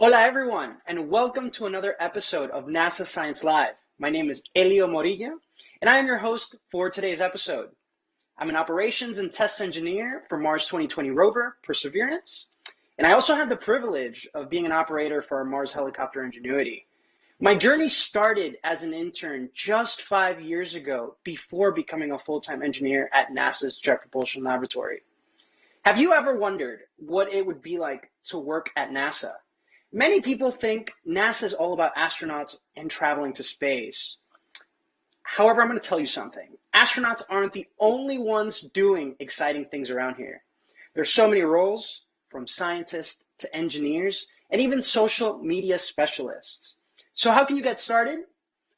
Hola, everyone, and welcome to another episode of NASA Science Live. My name is Elio Morilla, and I am your host for today's episode. I'm an operations and test engineer for Mars 2020 rover, Perseverance, and I also had the privilege of being an operator for our Mars helicopter Ingenuity. My journey started as an intern just 5 years ago before becoming a full-time engineer at NASA's Jet Propulsion Laboratory. Have you ever wondered what it would be like to work at NASA? Many people think NASA is all about astronauts and traveling to space. However, I'm going to tell you something. Astronauts aren't the only ones doing exciting things around here. There's so many roles, from scientists to engineers, and even social media specialists. So how can you get started?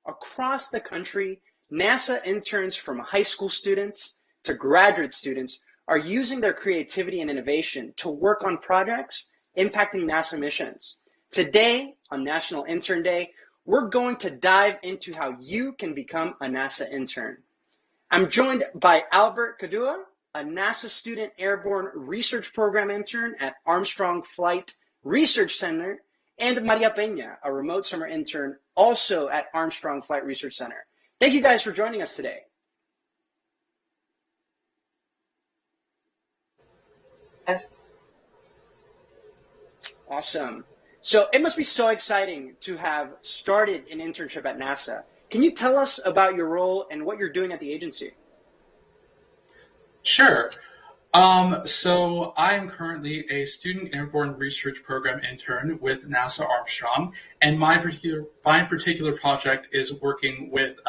Across the country, NASA interns from high school students to graduate students are using their creativity and innovation to work on projects impacting NASA missions. Today, on National Intern Day, we're going to dive into how you can become a NASA intern. I'm joined by Albert Cadua, a NASA Student Airborne Research Program intern at Armstrong Flight Research Center, and Maria Peña, a remote summer intern also at Armstrong Flight Research Center. Thank you guys for joining us today. Yes. Awesome. So it must be so exciting to have started an internship at NASA. Can you tell us about your role and what you're doing at the agency? Sure. So I'm currently a student airborne research program intern with NASA Armstrong, and my particular project is working with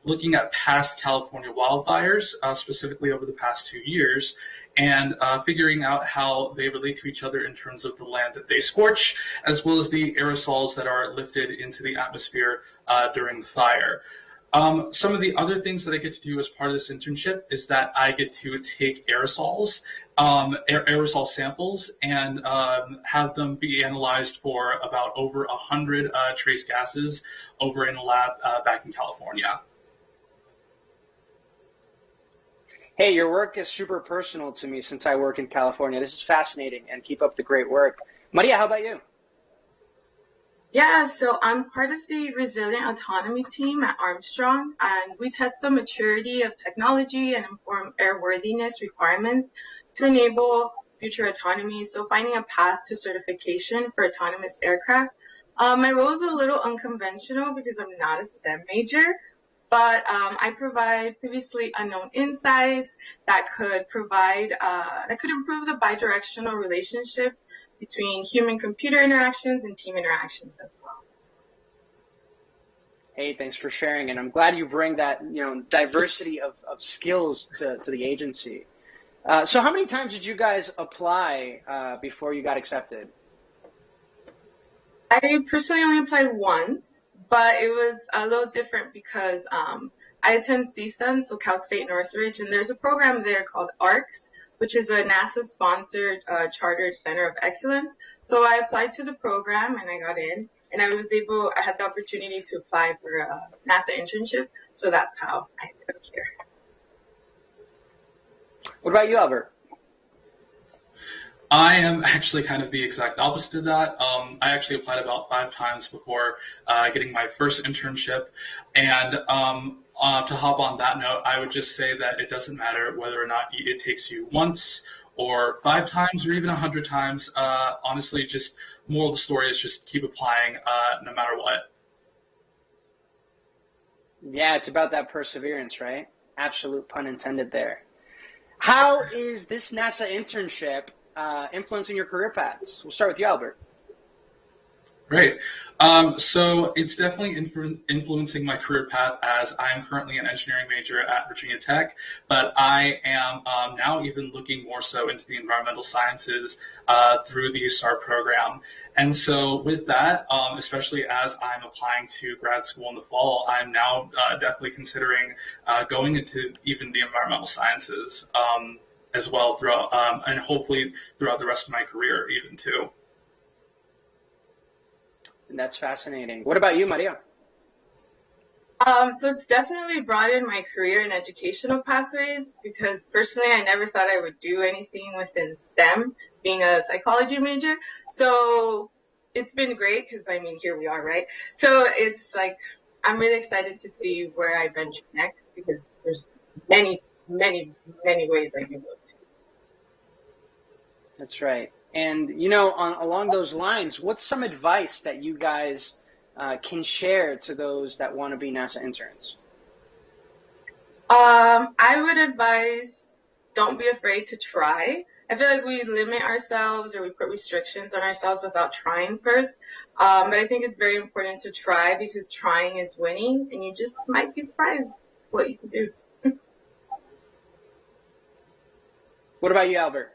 looking at past California wildfires, specifically over the past 2 years, and figuring out how they relate to each other in terms of the land that they scorch, as well as the aerosols that are lifted into the atmosphere during the fire. Some of the other things that I get to do as part of this internship is that I get to take aerosol samples and have them be analyzed for about over 100 trace gases over in a lab back in California. Hey, your work is super personal to me since I work in California. This is fascinating, and keep up the great work. Maria, how about you? Yeah, so I'm part of the Resilient Autonomy team at Armstrong, and we test the maturity of technology and inform airworthiness requirements to enable future autonomy. So finding a path to certification for autonomous aircraft. My role is a little unconventional because I'm not a STEM major, but I provide previously unknown insights that could improve the bidirectional relationships between human-computer interactions and team interactions as well. Hey, thanks for sharing, and I'm glad you bring that diversity of skills to the agency. So how many times did you guys apply before you got accepted? I personally only applied once, but it was a little different because I attend CSUN, so Cal State Northridge, and there's a program there called ARCS, which is a NASA-sponsored chartered center of excellence. So I applied to the program and I got in, and I had the opportunity to apply for a NASA internship, so that's how I ended up here. What about you, Albert? I am actually kind of the exact opposite of that. I actually applied about 5 times before getting my first internship. And to hop on that note, I would just say that it doesn't matter whether or not it takes you once or 5 times or even 100 times. Honestly, just moral of the story is just keep applying no matter what. Yeah, it's about that perseverance, right? Absolute pun intended there. How is this NASA internship influencing your career paths? We'll start with you, Albert. Great. So it's definitely influencing my career path as I'm currently an engineering major at Virginia Tech, but I am now even looking more so into the environmental sciences through the STAR program. And so with that, especially as I'm applying to grad school in the fall, I'm now definitely considering going into even the environmental sciences as well throughout, and hopefully throughout the rest of my career even too. That's fascinating. What about you, Maria? So it's definitely broadened my career and educational pathways because personally I never thought I would do anything within STEM, being a psychology major. So it's been great because here we are, right? So it's like I'm really excited to see where I venture next because there's many, many, many ways I can go to. That's right. And along those lines, what's some advice that you guys can share to those that want to be NASA interns? I would advise don't be afraid to try. I feel like we limit ourselves or we put restrictions on ourselves without trying first. But I think it's very important to try because trying is winning, and you just might be surprised what you can do. What about you, Albert?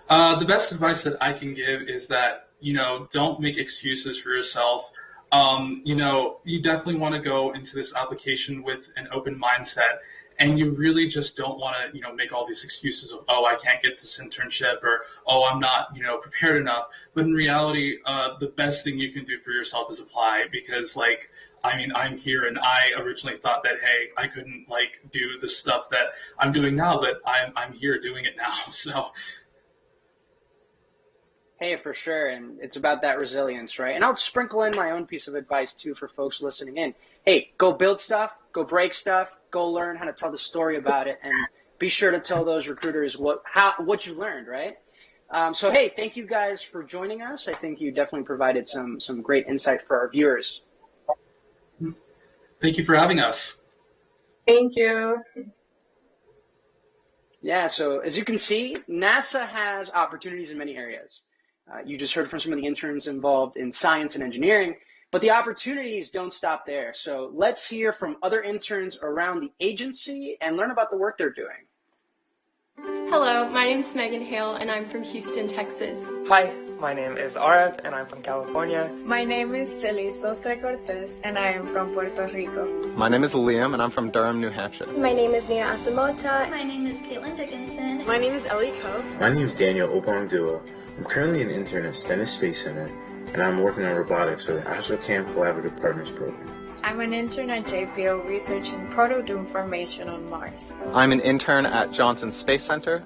The best advice that I can give is that, don't make excuses for yourself. You definitely want to go into this application with an open mindset, and you really just don't want to, make all these excuses of, oh, I can't get this internship, or, oh, I'm not, prepared enough. But in reality, the best thing you can do for yourself is apply because, I'm here, and I originally thought that, hey, I couldn't, do the stuff that I'm doing now, but I'm here doing it now, so... Hey, for sure. And it's about that resilience, right? And I'll sprinkle in my own piece of advice, too, for folks listening in. Hey, go build stuff, go break stuff, go learn how to tell the story about it, and be sure to tell those recruiters what you learned, right? So, hey, thank you guys for joining us. I think you definitely provided some great insight for our viewers. Thank you for having us. Thank you. Yeah, so as you can see, NASA has opportunities in many areas. You just heard from some of the interns involved in science and engineering, but the opportunities don't stop there. So let's hear from other interns around the agency and learn about the work they're doing. Hello, my name is Megan Hale and I'm from Houston, Texas. Hi, my name is Arab and I'm from California. My name is Chelis Sostre Cortez and I am from Puerto Rico. My name is Liam and I'm from Durham, New Hampshire. My name is Nia Asamota. My name is Caitlin Dickinson. My name is Ellie Koh. My name is Daniel Opongdua. I'm currently an intern at Stennis Space Center, and I'm working on robotics for the AstroCam Collaborative Partners Program. I'm an intern at JPL researching proto-dune formation on Mars. I'm an intern at Johnson Space Center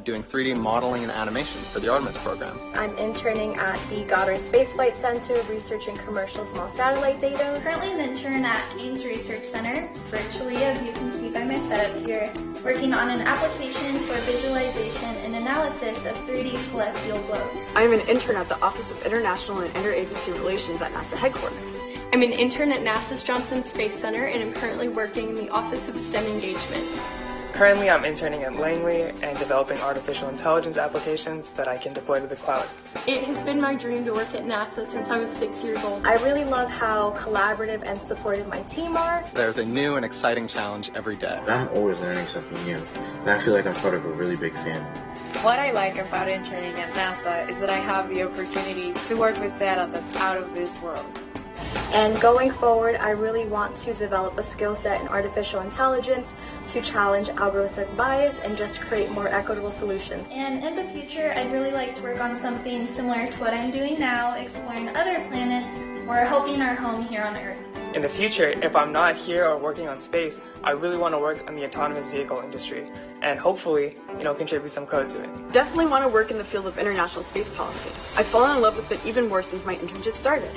doing 3D modeling and animation for the Artemis program. I'm interning at the Goddard Space Flight Center researching commercial small satellite data. Currently an intern at Ames Research Center, virtually as you can see by my setup here, working on an application for visualization and analysis of 3D celestial globes. I'm an intern at the Office of International and Interagency Relations at NASA headquarters. I'm an intern at NASA's Johnson Space Center and I'm currently working in the Office of STEM Engagement. Currently, I'm interning at Langley and developing artificial intelligence applications that I can deploy to the cloud. It has been my dream to work at NASA since I was 6 years old. I really love how collaborative and supportive my team are. There's a new and exciting challenge every day. I'm always learning something new, and I feel like I'm part of a really big family. What I like about interning at NASA is that I have the opportunity to work with data that's out of this world. And going forward, I really want to develop a skill set in artificial intelligence to challenge algorithmic bias and just create more equitable solutions. And in the future, I'd really like to work on something similar to what I'm doing now, exploring other planets or helping our home here on Earth. In the future, if I'm not here or working on space, I really want to work on the autonomous vehicle industry and hopefully, contribute some code to it. Definitely want to work in the field of international space policy. I've fallen in love with it even more since my internship started.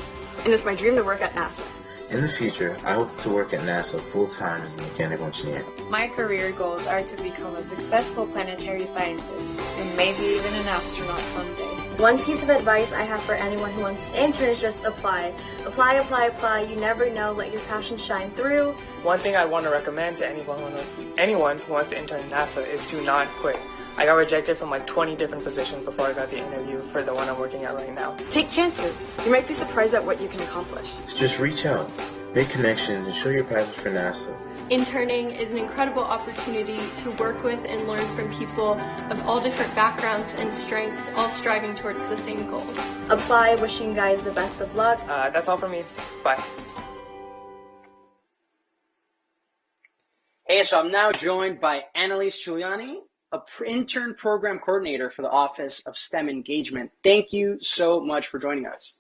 And it's my dream to work at NASA. In the future, I hope to work at NASA full-time as a mechanical engineer. My career goals are to become a successful planetary scientist and maybe even an astronaut someday. One piece of advice I have for anyone who wants to intern is just apply. Apply, apply, apply. You never know. Let your passion shine through. One thing I want to recommend to anyone who wants to intern at NASA is to not quit. I got rejected from 20 different positions before I got the interview for the one I'm working at right now. Take chances. You might be surprised at what you can accomplish. Just reach out, make connections, and show your passion for NASA. Interning is an incredible opportunity to work with and learn from people of all different backgrounds and strengths, all striving towards the same goals. Apply, wishing you guys the best of luck. That's all from me. Bye. Hey, so I'm now joined by Annalise Giuliani, an intern program coordinator for the Office of STEM Engagement. Thank you so much for joining us.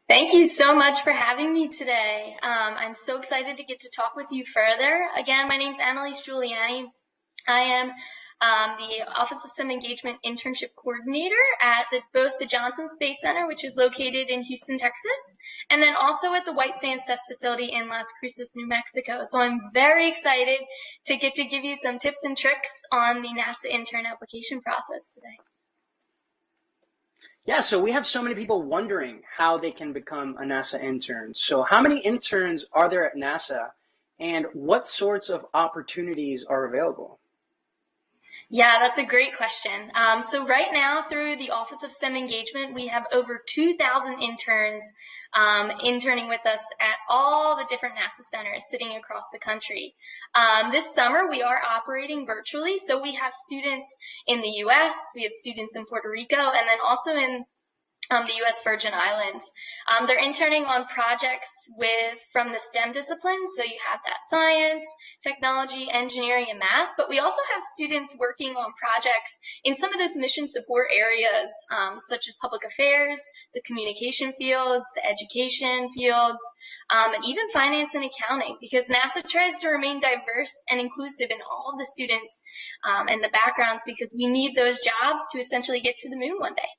Thank you so much for having me today. I'm so excited to get to talk with you further. Again, my name is Annalise Giuliani. I am the Office of STEM Engagement Internship Coordinator at both the Johnson Space Center, which is located in Houston, Texas, and then also at the White Sands Test Facility in Las Cruces, New Mexico. So I'm very excited to get to give you some tips and tricks on the NASA intern application process today. Yeah, so we have so many people wondering how they can become a NASA intern. So how many interns are there at NASA, and what sorts of opportunities are available? Yeah, that's a great question. So right now, through the Office of STEM Engagement, we have over 2,000 interns interning with us at all the different NASA centers sitting across the country. This summer, we are operating virtually, so we have students in the U.S., we have students in Puerto Rico, and then also in the U.S. Virgin Islands. They're interning on projects from the STEM disciplines, so you have that science, technology, engineering, and math, but we also have students working on projects in some of those mission support areas, such as public affairs, the communication fields, the education fields, and even finance and accounting, because NASA tries to remain diverse and inclusive in all of the students and the backgrounds, because we need those jobs to essentially get to the moon one day.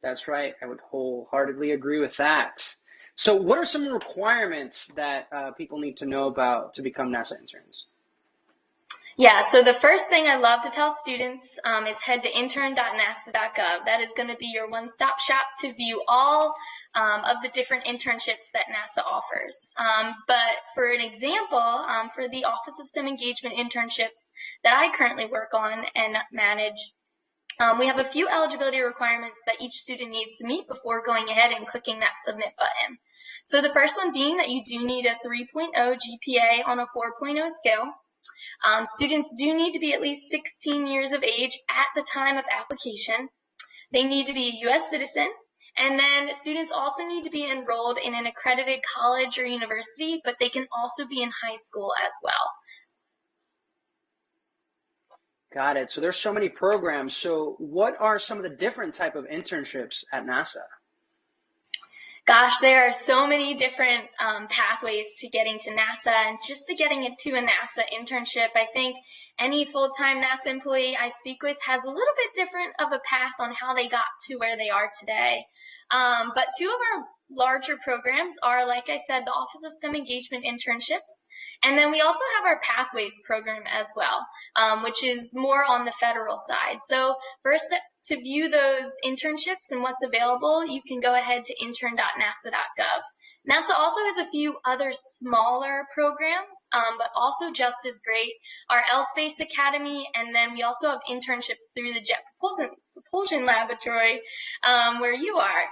That's right. I would wholeheartedly agree with that. So what are some requirements that people need to know about to become NASA interns? Yeah, so the first thing I love to tell students is head to intern.nasa.gov. That is going to be your one-stop shop to view all of the different internships that NASA offers. But for an example, for the Office of STEM Engagement internships that I currently work on and manage, we have a few eligibility requirements that each student needs to meet before going ahead and clicking that submit button. So the first one being that you do need a 3.0 GPA on a 4.0 scale. Students do need to be at least 16 years of age at the time of application. They need to be a U.S. citizen. And then students also need to be enrolled in an accredited college or university, but they can also be in high school as well. Got it. So there's so many programs. So what are some of the different type of internships at NASA? Gosh, there are so many different pathways to getting to NASA, and just to getting into a NASA internship, I think any full-time NASA employee I speak with has a little bit different of a path on how they got to where they are today. But two of our larger programs are, like I said, the Office of STEM Engagement internships, and then we also have our Pathways program as well, which is more on the federal side. So first, to view those internships and what's available, you can go ahead to intern.nasa.gov. NASA also has a few other smaller programs, but also just as great, our L-Space Academy, and then we also have internships through the Jet Propulsion Laboratory, where you are.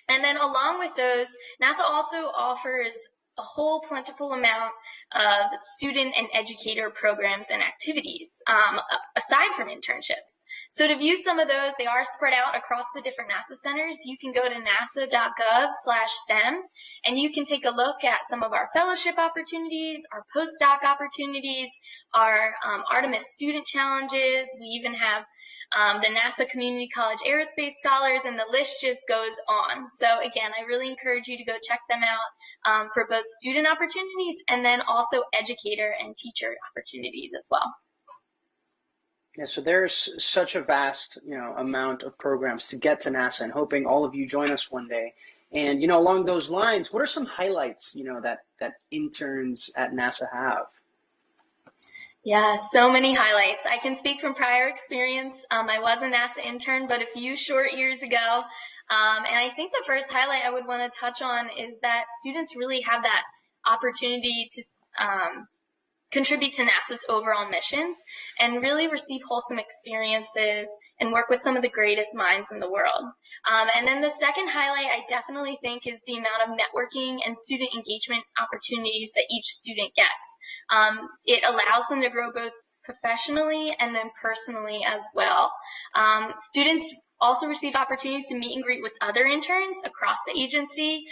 And then along with those, NASA also offers a whole plentiful amount of student and educator programs and activities, aside from internships. So to view some of those, they are spread out across the different NASA centers. You can go to nasa.gov/STEM, and you can take a look at some of our fellowship opportunities, our postdoc opportunities, our Artemis student challenges. We even have the NASA Community College Aerospace Scholars, and the list just goes on. So again, I really encourage you to go check them out for both student opportunities and then also educator and teacher opportunities as well. Yeah, so there's such a vast, amount of programs to get to NASA, and hoping all of you join us one day. And, along those lines, what are some highlights, that interns at NASA have? Yeah, so many highlights. I can speak from prior experience. I was a NASA intern, but a few short years ago. And I think the first highlight I would want to touch on is that students really have that opportunity to contribute to NASA's overall missions and really receive wholesome experiences and work with some of the greatest minds in the world. And then the second highlight I definitely think is the amount of networking and student engagement opportunities that each student gets. It allows them to grow both professionally and then personally as well. Students also receive opportunities to meet and greet with other interns across the agency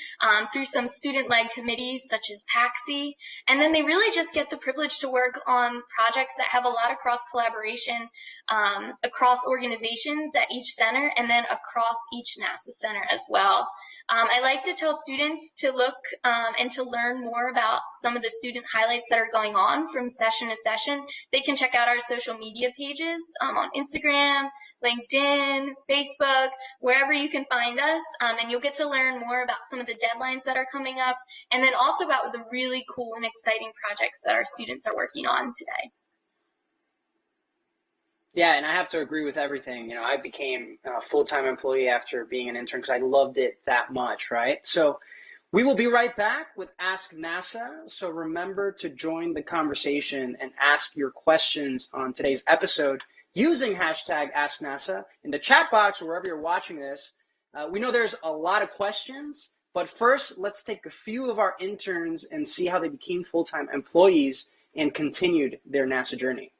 through some student-led committees such as PAXI. And then they really just get the privilege to work on projects that have a lot of cross-collaboration across organizations at each center and then across each NASA center as well. I like to tell students to look and to learn more about some of the student highlights that are going on from session to session. They can check out our social media pages on Instagram, LinkedIn, Facebook, wherever you can find us, and you'll get to learn more about some of the deadlines that are coming up, and then also about the really cool and exciting projects that our students are working on today. Yeah, and I have to agree with everything. You know, I became a full-time employee after being an intern because I loved it that much, right? So we will be right back with Ask NASA. So remember to join the conversation and ask your questions on today's episode using hashtag Ask NASA in the chat box or wherever you're watching this. We know there's a lot of questions, but first let's take a few of our interns and see how they became full-time employees and continued their NASA journey.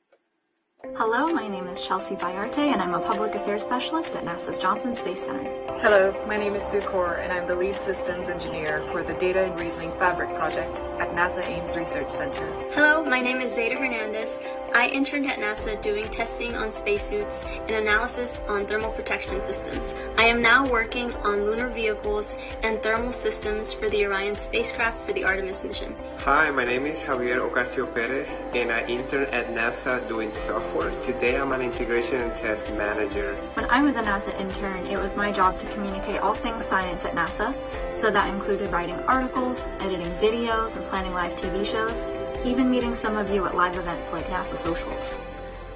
Hello, my name is Chelsea Bayarte, and I'm a Public Affairs Specialist at NASA's Johnson Space Center. Hello, my name is Sue Kaur, and I'm the Lead Systems Engineer for the Data and Reasoning Fabric Project at NASA Ames Research Center. Hello, my name is Zeta Hernandez. I interned at NASA doing testing on spacesuits and analysis on thermal protection systems. I am now working on lunar vehicles and thermal systems for the Orion spacecraft for the Artemis mission. Hi, my name is Javier Ocasio Perez, and I intern at NASA doing software. Today I'm an integration and test manager. When I was a NASA intern, it was my job to communicate all things science at NASA, so that included writing articles, editing videos, and planning live TV shows, even meeting some of you at live events like NASA Socials.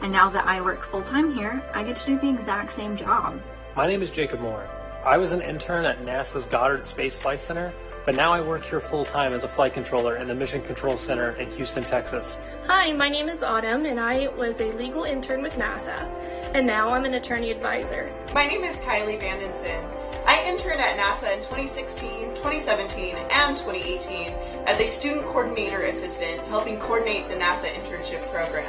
And now that I work full-time here, I get to do the exact same job. My name is Jacob Moore. I was an intern at NASA's Goddard Space Flight Center, but now I work here full-time as a flight controller in the Mission Control Center in Houston, Texas. Hi, my name is Autumn, and I was a legal intern with NASA, and now I'm an attorney advisor. My name is Kylie Vandenson. I interned at NASA in 2016, 2017, and 2018 as a student coordinator assistant, helping coordinate the NASA internship program.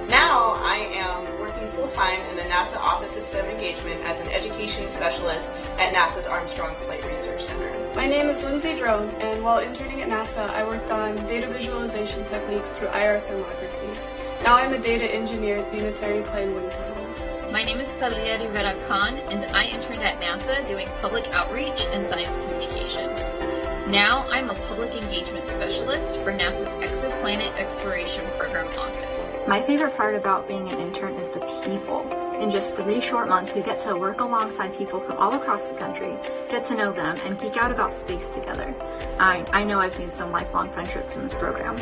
Now I am working full-time in the NASA Office of STEM Engagement as an education specialist at NASA's Armstrong Flight Research Center. My name is Lindsay Drone, and while interning at NASA, I worked on data visualization techniques through IR thermography. Now I'm a data engineer at the Unitary Plane Wind Tunnels. My name is Talia Rivera Khan, and I interned at NASA doing public outreach and science communication. Now I'm a public engagement specialist for NASA's Exoplanet Exploration Program office. My favorite part about being an intern is the people. In just 3 short months, you get to work alongside people from all across the country, get to know them, and geek out about space together. I know I've made some lifelong friendships in this program.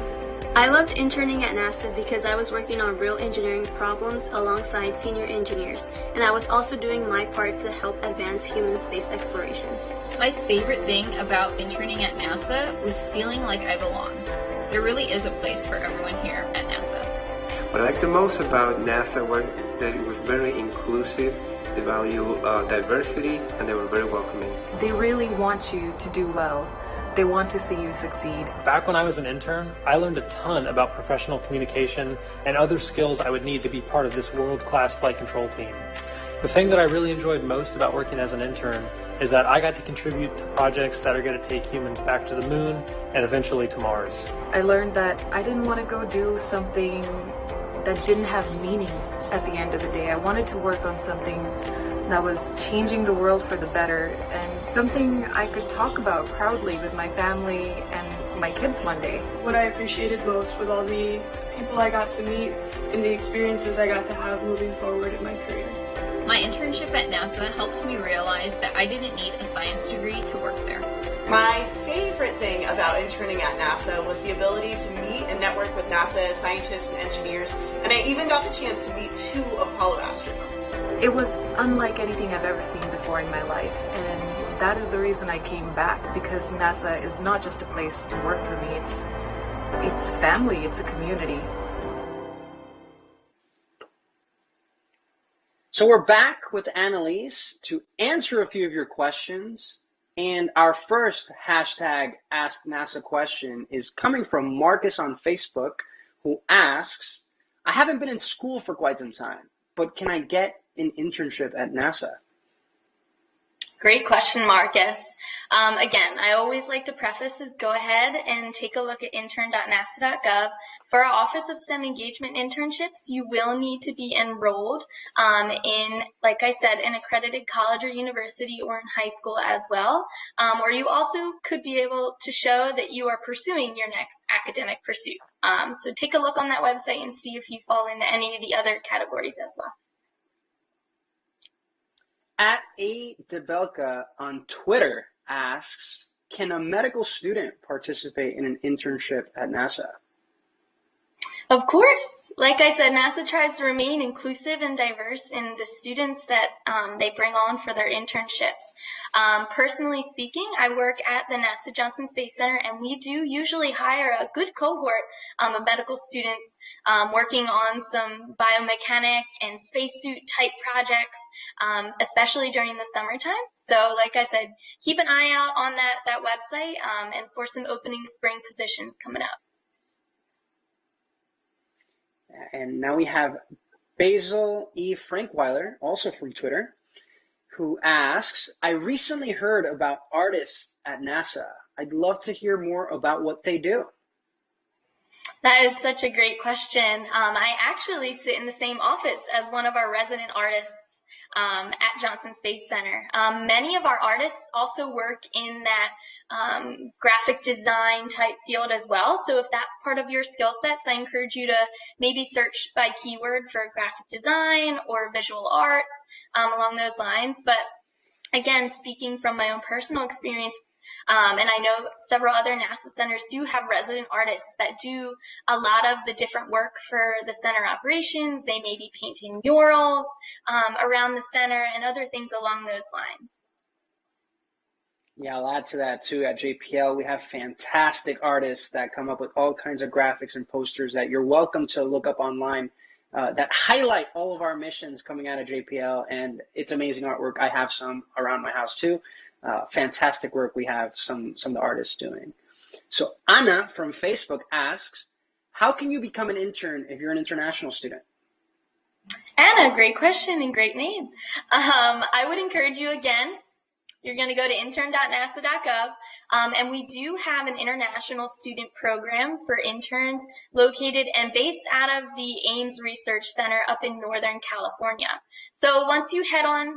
I loved interning at NASA because I was working on real engineering problems alongside senior engineers, and I was also doing my part to help advance human space exploration. My favorite thing about interning at NASA was feeling like I belonged. There really is a place for everyone here at NASA. What I liked the most about NASA was that it was very inclusive, they value diversity, and they were very welcoming. They really want you to do well. They want to see you succeed. Back when I was an intern, I learned a ton about professional communication and other skills I would need to be part of this world-class flight control team. The thing that I really enjoyed most about working as an intern is that I got to contribute to projects that are going to take humans back to the moon and eventually to Mars. I learned that I didn't want to go do something that didn't have meaning at the end of the day. I wanted to work on something that was changing the world for the better and something I could talk about proudly with my family and my kids one day. What I appreciated most was all the people I got to meet and the experiences I got to have moving forward in my career. My internship at NASA helped me realize that I didn't need a science degree to work there. My favorite thing about interning at NASA was the ability to meet and network with NASA scientists and engineers, and I even got the chance to meet 2 Apollo astronauts. It was unlike anything I've ever seen before in my life, and that is the reason I came back, because NASA is not just a place to work for me, it's family, it's a community. So we're back with Annalise to answer a few of your questions. And our first hashtag Ask NASA question is coming from Marcus on Facebook, who asks, I haven't been in school for quite some time, but can I get an internship at NASA? Great question, Marcus. Again, I always like to preface is go ahead and take a look at intern.nasa.gov. For our Office of STEM Engagement internships, you will need to be enrolled in, like I said, an accredited college or university or in high school as well. Or you also could be able to show that you are pursuing your next academic pursuit. So take a look on that website and see if you fall into any of the other categories as well. At A. Debelka on Twitter asks, can a medical student participate in an internship at NASA? Of course. Like I said, NASA tries to remain inclusive and diverse in the students that they bring on for their internships. Personally speaking, I work at the NASA Johnson Space Center, and we do usually hire a good cohort of medical students working on some biomechanic and spacesuit type projects, especially during the summertime. So like I said, keep an eye out on that website and for some opening spring positions coming up. And now we have Basil E. Frankweiler, also from Twitter, who asks, I recently heard about artists at NASA. I'd love to hear more about what they do. That is such a great question. I actually sit in the same office as one of our resident artists at Johnson Space Center. Many of our artists also work in that graphic design type field as well. So if that's part of your skill sets, I encourage you to maybe search by keyword for graphic design or visual arts along those lines. But again, speaking from my own personal experience, and I know several other NASA centers do have resident artists that do a lot of the different work for the center operations. They may be painting murals around the center and other things along those lines. Yeah, I'll add to that too. At JPL, we have fantastic artists that come up with all kinds of graphics and posters that you're welcome to look up online that highlight all of our missions coming out of JPL, and it's amazing artwork. I have some around my house too. Fantastic work we have some of the artists doing. So Anna from Facebook asks, how can you become an intern if you're an international student? Anna, great question and great name. I would encourage you again, you're going to go to intern.nasa.gov, and we do have an international student program for interns located and based out of the Ames Research Center up in Northern California. So once you head on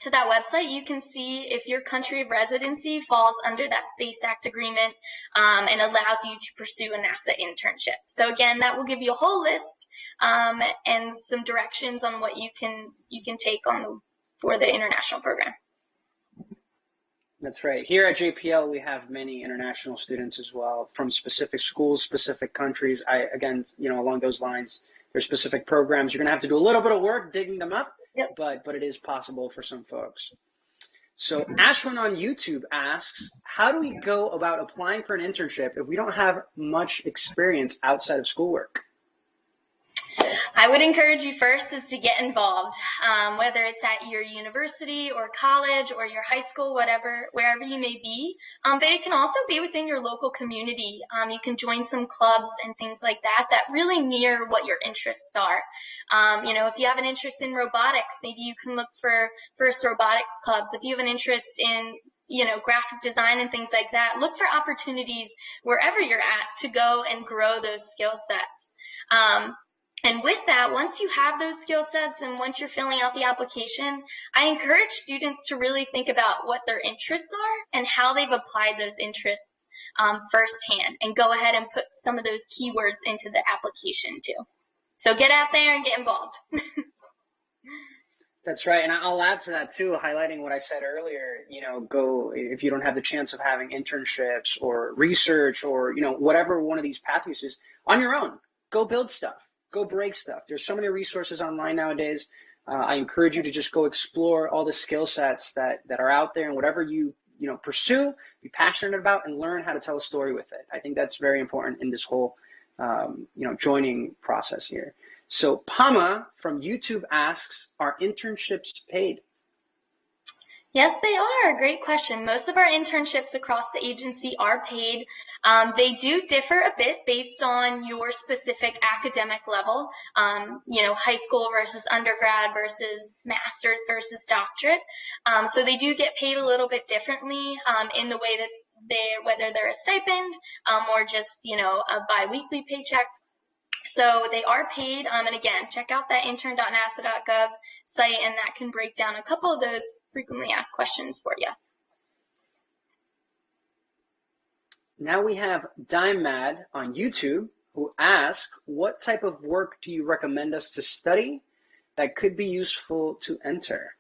to that website, you can see if your country of residency falls under that Space Act agreement and allows you to pursue a NASA internship. So again, that will give you a whole list and some directions on what you can take on for the international program. That's right. Here at JPL, we have many international students as well from specific schools, specific countries. Again, along those lines, there's specific programs. You're going to have to do a little bit of work digging them up, yep. but it is possible for some folks. So Ashwin on YouTube asks, how do we go about applying for an internship if we don't have much experience outside of schoolwork? I would encourage you first is to get involved, whether it's at your university or college or your high school, wherever you may be. But it can also be within your local community. You can join some clubs and things like that really mirror what your interests are. If you have an interest in robotics, maybe you can look for first robotics clubs. If you have an interest in graphic design and things like that, look for opportunities wherever you're at to go and grow those skill sets. And with that, once you have those skill sets and once you're filling out the application, I encourage students to really think about what their interests are and how they've applied those interests firsthand, and go ahead and put some of those keywords into the application too. So get out there and get involved. That's right. And I'll add to that too, highlighting what I said earlier, go, if you don't have the chance of having internships or research or, whatever one of these pathways is, on your own, go build stuff. Go break stuff. There's so many resources online nowadays. I encourage you to just go explore all the skill sets that are out there, and whatever you pursue, be passionate about, and learn how to tell a story with it. I think that's very important in this whole joining process here. So Pama from YouTube asks, are internships paid? Yes, they are. Great question. Most of our internships across the agency are paid. They do differ a bit based on your specific academic level, high school versus undergrad versus master's versus doctorate. So they do get paid a little bit differently in the way that whether they're a stipend or just, a biweekly paycheck. So they are paid, and again, check out that intern.nasa.gov site, and that can break down a couple of those frequently asked questions for you. Now we have Dime Mad on YouTube who asks, what type of work do you recommend us to study that could be useful to enter?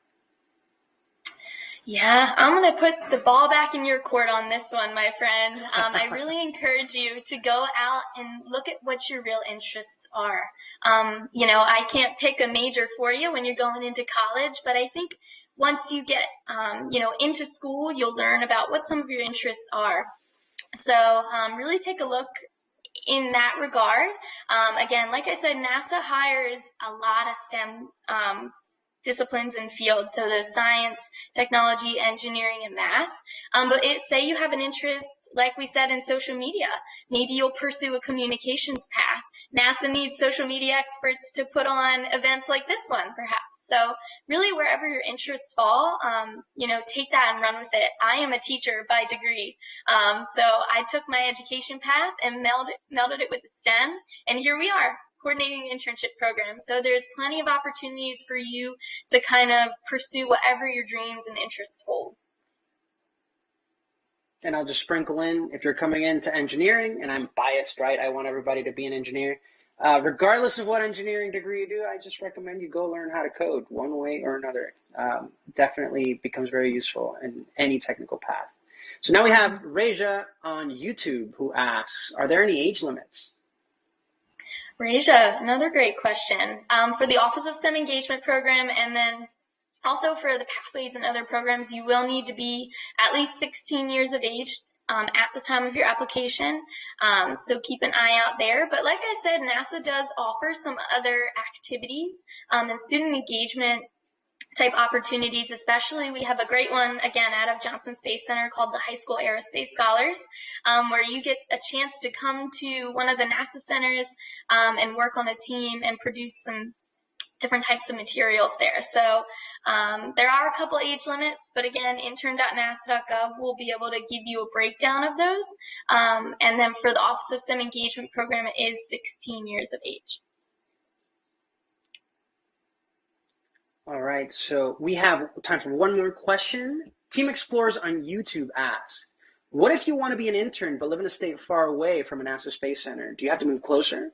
Yeah, I'm going to put the ball back in your court on this one, my friend. I really encourage you to go out and look at what your real interests are. I can't pick a major for you when you're going into college, but I think once you get, into school, you'll learn about what some of your interests are. So really take a look in that regard. Again, like I said, NASA hires a lot of STEM disciplines and fields, so there's science, technology, engineering, and math. But say you have an interest, like we said, in social media. Maybe you'll pursue a communications path. NASA needs social media experts to put on events like this one, perhaps. So really, wherever your interests fall, take that and run with it. I am a teacher by degree, so I took my education path and melded it with STEM, and here we are, coordinating the internship program. So there's plenty of opportunities for you to kind of pursue whatever your dreams and interests hold. And I'll just sprinkle in, if you're coming into engineering, and I'm biased, right? I want everybody to be an engineer. Regardless of what engineering degree you do, I just recommend you go learn how to code one way or another. Definitely becomes very useful in any technical path. So now we have Reja on YouTube who asks, are there any age limits? Reja, another great question. For the Office of STEM Engagement Program, and then also for the Pathways and other programs, you will need to be at least 16 years of age at the time of your application. So keep an eye out there. But like I said, NASA does offer some other activities and student engagement type opportunities. Especially, we have a great one, again, out of Johnson Space Center called the High School Aerospace Scholars, where you get a chance to come to one of the NASA centers and work on a team and produce some different types of materials there. So there are a couple age limits, but again, intern.nasa.gov will be able to give you a breakdown of those. And then for the Office of STEM Engagement Program, it is 16 years of age. All right, so we have time for one more question. Team Explorers on YouTube asks, what if you want to be an intern but live in a state far away from a NASA Space Center? Do you have to move closer?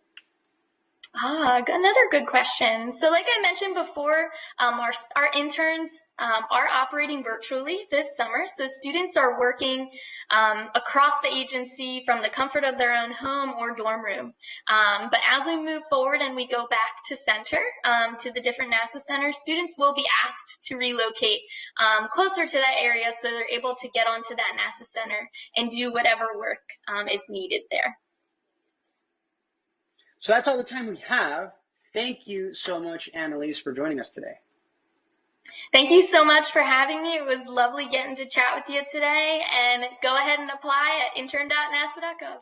Another good question. So like I mentioned before, our interns are operating virtually this summer. So students are working across the agency from the comfort of their own home or dorm room. But as we move forward and we go back to center, to the different NASA centers, students will be asked to relocate closer to that area so they're able to get onto that NASA center and do whatever work is needed there. So that's all the time we have. Thank you so much, Annalise, for joining us today. Thank you so much for having me. It was lovely getting to chat with you today. And go ahead and apply at intern.nasa.gov.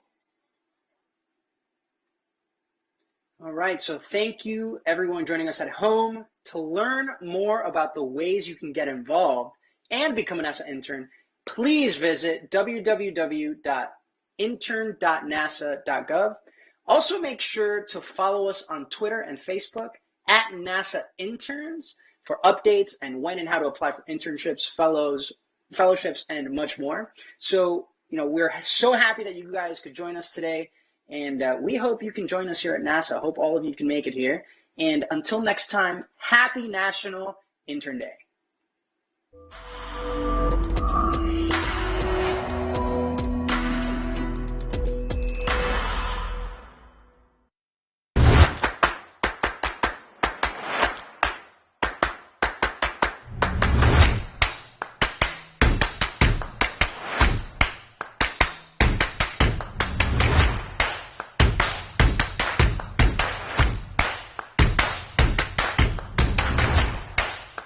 All right, so thank you, everyone joining us at home. To learn more about the ways you can get involved and become a NASA intern, please visit www.intern.nasa.gov. Also, make sure to follow us on Twitter and Facebook at NASA Interns for updates and when and how to apply for internships, fellowships, and much more. So, we're so happy that you guys could join us today, and we hope you can join us here at NASA. Hope all of you can make it here. And until next time, happy National Intern Day.